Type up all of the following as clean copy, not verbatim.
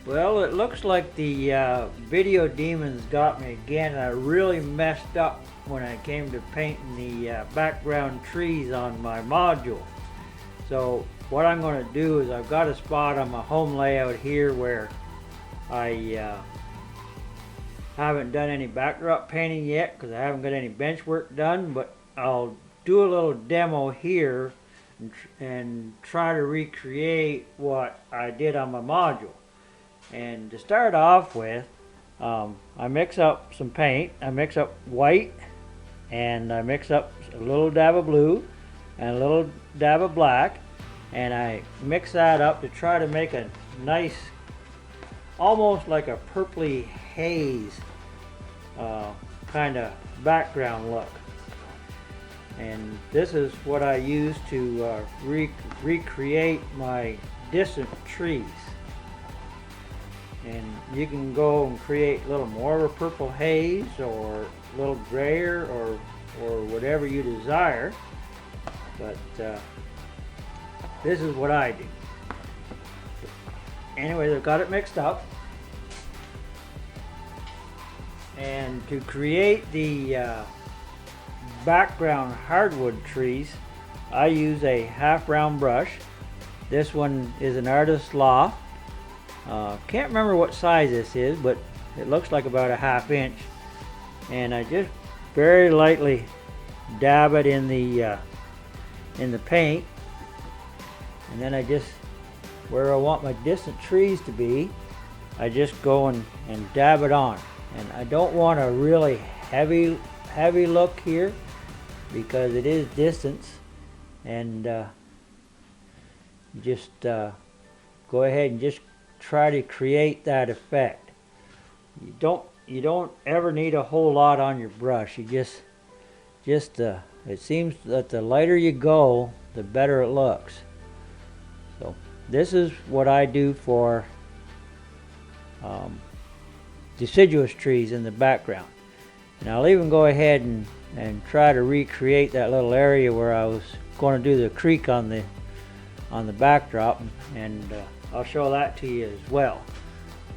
Well, it looks like the video demons got me again. I really messed up when I came to painting the background trees on my module. So what I'm going to do is I've got a spot on my home layout here where I haven't done any backdrop painting yet because I haven't got any bench work done, but I'll do a little demo here and try to recreate what I did on my module. And to start off with, I mix up some paint. I mix up white, and I mix up a little dab of blue and a little dab of black, and I mix that up to try to make a nice, almost like a purpley haze kind of background look. And this is what I use to recreate my distant trees. And you can go and create a little more of a purple haze or a little grayer or whatever you desire. But this is what I do. Anyway, I've got it mixed up. And to create the background hardwood trees, I use a half round brush. This one is an Artist's Loft. Can't remember what size this is, but it looks like about a 1/2 inch. And I just very lightly dab it in the paint, and then I just, where I want my distant trees to be, I just go and dab it on. And I don't want a really heavy look here because it is distance, and just go ahead and just try to create that effect. You don't ever need a whole lot on your brush. You just it seems that the lighter you go, the better it looks. So this is what I do for deciduous trees in the background. And I'll even go ahead and try to recreate that little area where I was going to do the creek on the backdrop, and I'll show that to you as well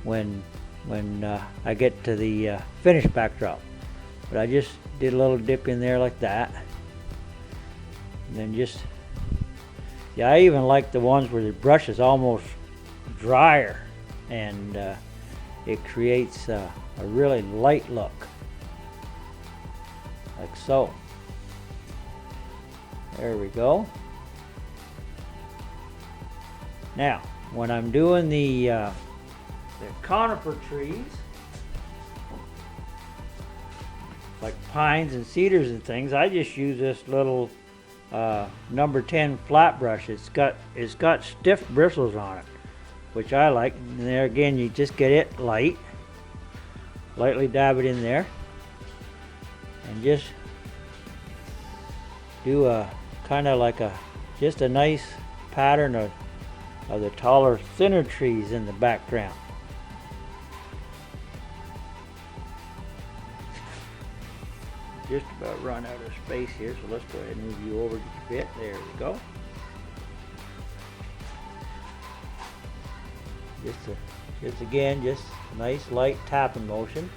when I get to the finished backdrop. But I just did a little dip in there like that, and then just, yeah, I even like the ones where the brush is almost drier, and it creates a really light look, like so. There we go. Now, when I'm doing the conifer trees, like pines and cedars and things, I just use this little number 10 flat brush. It's got stiff bristles on it, which I like. And there again, you just get it lightly dab it in there, and just do a kind of like just a nice pattern of the taller, thinner trees in the background. Just about run out of space here, so let's go ahead and move you over just a bit. There we go. Just again, just nice light tapping motion.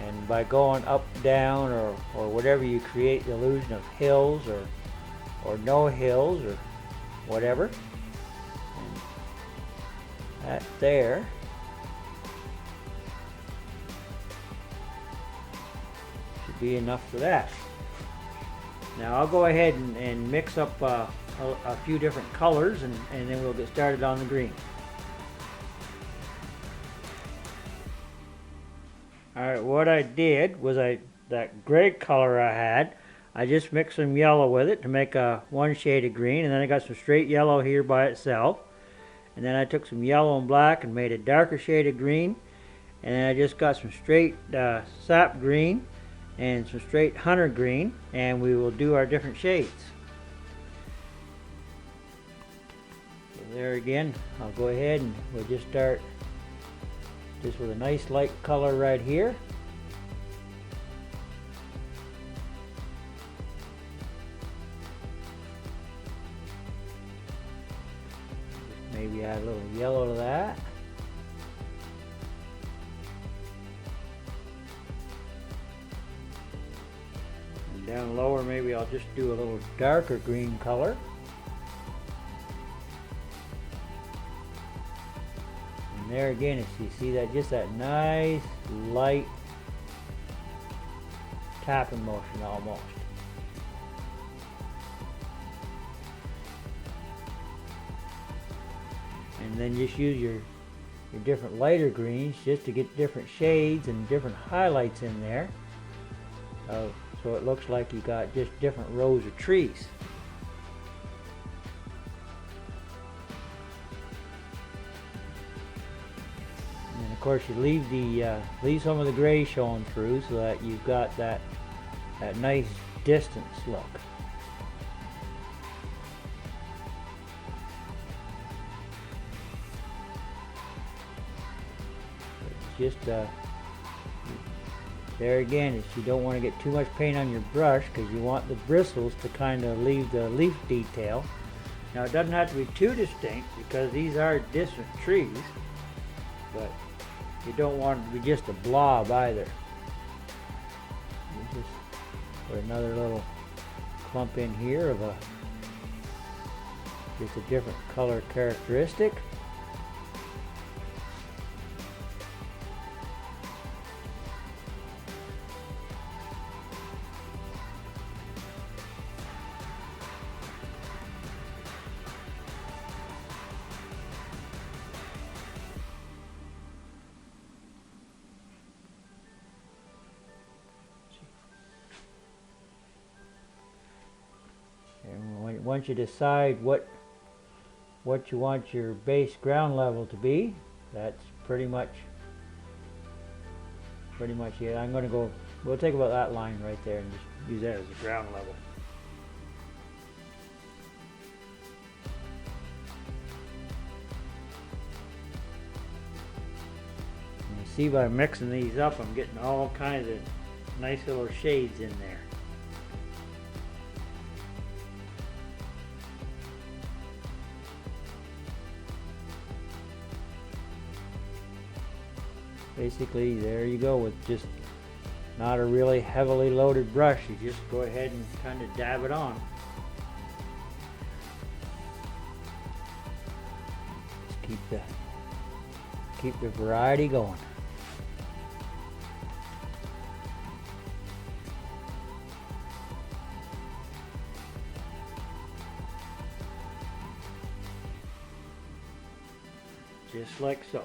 And by going up, down, or whatever, you create the illusion of hills or no hills or whatever. And that there should be enough for that. Now I'll go ahead and mix up a few different colors, and then we'll get started on the green. Alright, what I did was that gray color I had, I just mixed some yellow with it to make one shade of green, and then I got some straight yellow here by itself, and then I took some yellow and black and made a darker shade of green, and then I just got some straight sap green and some straight hunter green, and we will do our different shades. So there again, I'll go ahead and we'll just start just with a nice light color right here. Maybe add a little yellow to that. And down lower, maybe I'll just do a little darker green color. And there again, you see that, just that nice light tapping motion almost. And then just use your different lighter greens just to get different shades and different highlights in there, so it looks like you got just different rows of trees. And of course, you leave some of the gray showing through so that you've got that nice distance look. Just there again, is you don't want to get too much paint on your brush because you want the bristles to kind of leave the leaf detail. Now it doesn't have to be too distinct because these are distant trees, but you don't want it to be just a blob either. You just put another little clump in here of just a different color characteristic. And once you decide what you want your base ground level to be, that's pretty much it. I'm going to go, we'll take about that line right there and just use that as a ground level. And you see by mixing these up, I'm getting all kinds of nice little shades in there. Basically, there you go, with just not a really heavily loaded brush. You just go ahead and kind of dab it on. Just keep the variety going. Just like so.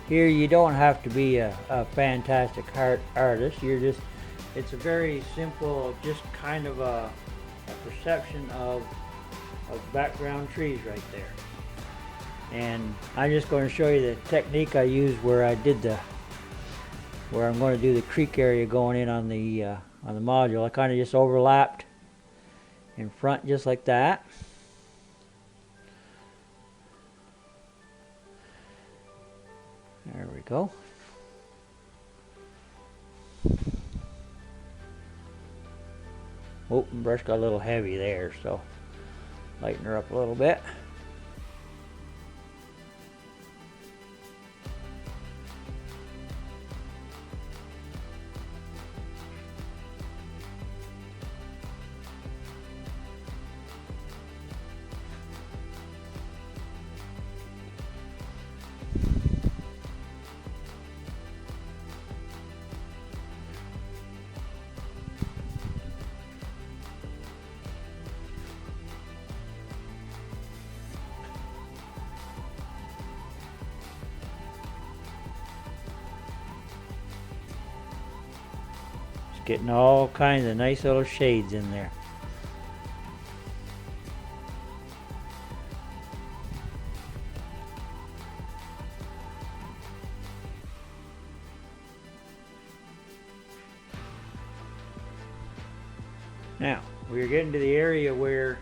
Here you don't have to be a fantastic artist. It's a very simple, just kind of a perception of background trees right there. And I'm just going to show you the technique I used where I'm going to do the creek area going in on the module. I kind of just overlapped in front just like that. There we go. Oh, the brush got a little heavy there, so lighten her up a little bit. getting all kinds of nice little shades in there. Now we're getting to the area where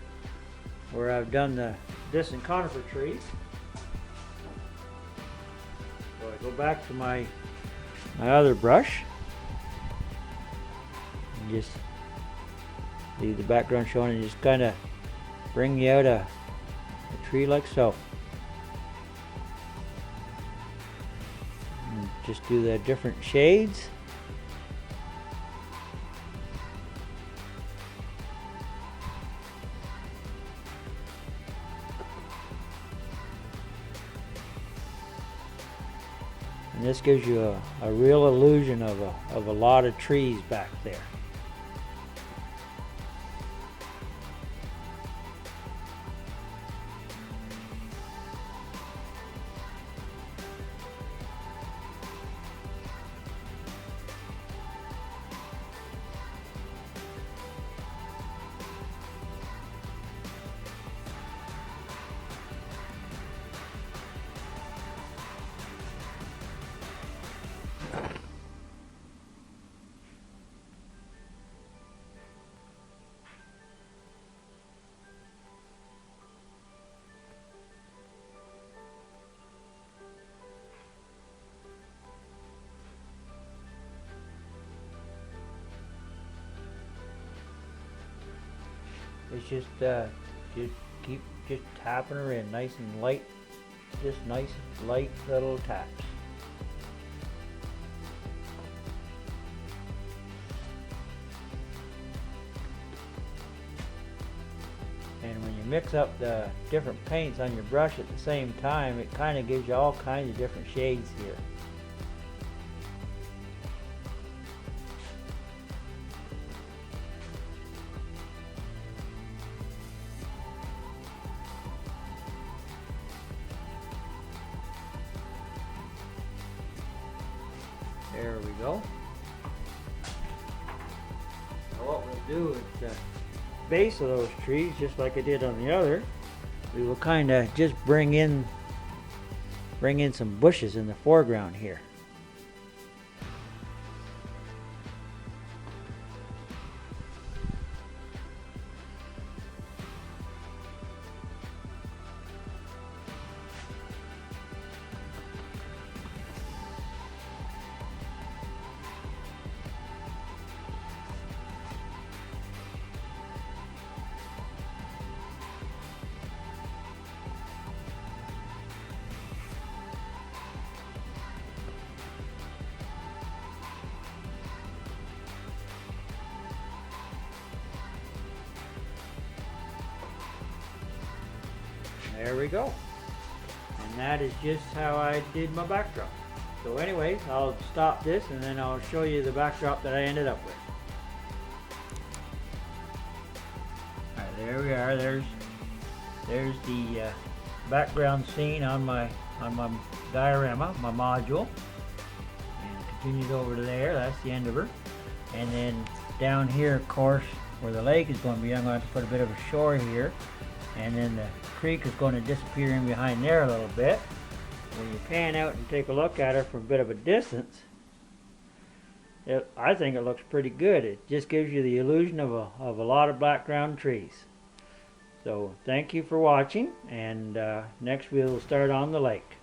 I've done the distant conifer trees. So I go back to my other brush and just leave the background showing and just kind of bring you out a tree like so. And just do the different shades. And this gives you a real illusion of a lot of trees back there. It's just keep just tapping her in nice and light, just nice light little taps. And when you mix up the different paints on your brush at the same time, it kind of gives you all kinds of different shades here. There we go. Now what we'll do is the base of those trees, just like I did on the other, we will kind of just bring in some bushes in the foreground here. There we go. And that is just how I did my backdrop. So anyways, I'll stop this and then I'll show you the backdrop that I ended up with. Alright, there we are. There's the background scene on my diorama, my module. And continues over to there. That's the end of her. And then down here, of course, where the lake is going to be, I'm going to have to put a bit of a shore here. And then the creek is going to disappear in behind there a little bit. When you pan out and take a look at her from a bit of a distance, I think it looks pretty good. It just gives you the illusion of a lot of background trees. So thank you for watching, and next we'll start on the lake.